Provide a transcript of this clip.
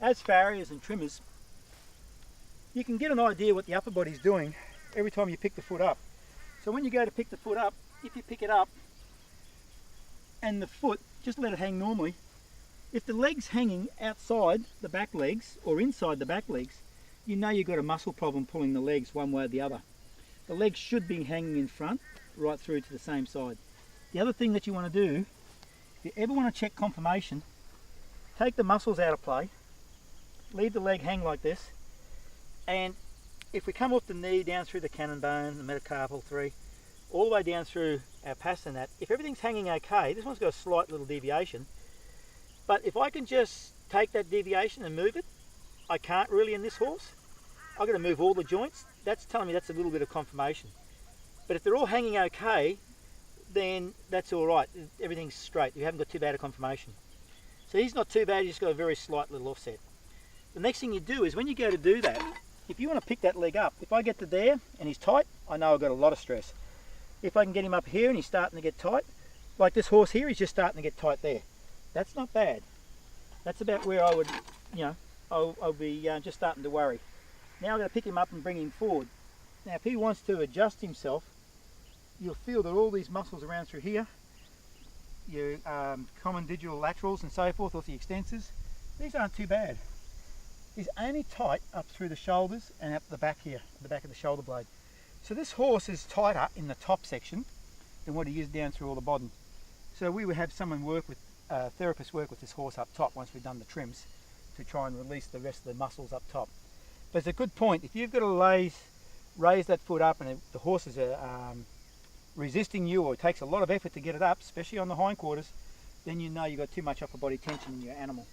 as farriers and trimmers, you can get an idea what the upper body's doing every time you pick the foot up. So when you go to pick the foot up, if you pick it up and the foot, just let it hang normally. If the leg's hanging outside the back legs or inside the back legs, you know you've got a muscle problem pulling the legs one way or the other. The legs should be hanging in front right through to the same side. The other thing that you want to do, if you ever want to check conformation, take the muscles out of play, leave the leg hang like this, and if we come off the knee down through the cannon bone, the metacarpal 3, all the way down through our past and that, if everything's hanging okay, this one's got a slight little deviation, but if I can just take that deviation and move it, I can't really in this horse. I've got to move all the joints. That's telling me that's a little bit of conformation. But if they're all hanging okay, then that's all right. Everything's straight. You haven't got too bad a conformation. So he's not too bad, you just got a very slight little offset. The next thing you do is when you go to do that, if you want to pick that leg up, if I get to there and he's tight, I know I've got a lot of stress. If I can get him up here and he's starting to get tight, like this horse here, he's just starting to get tight there. That's not bad. That's about where I would, I'll be just starting to worry. Now I'm going to pick him up and bring him forward. Now if he wants to adjust himself, you'll feel that all these muscles around through here, your condylar laterals and so forth, or the extensors, these aren't too bad. He's only tight up through the shoulders and up the back here, the back of the shoulder blade. So this horse is tighter in the top section than what he is down through all the bottom. So we would have someone work with, therapists work with this horse up top once we've done the trims to try and release the rest of the muscles up top. But it's a good point. If you've got to raise that foot up and the horse is resisting you, or it takes a lot of effort to get it up, especially on the hindquarters, then you know you've got too much upper body tension in your animal.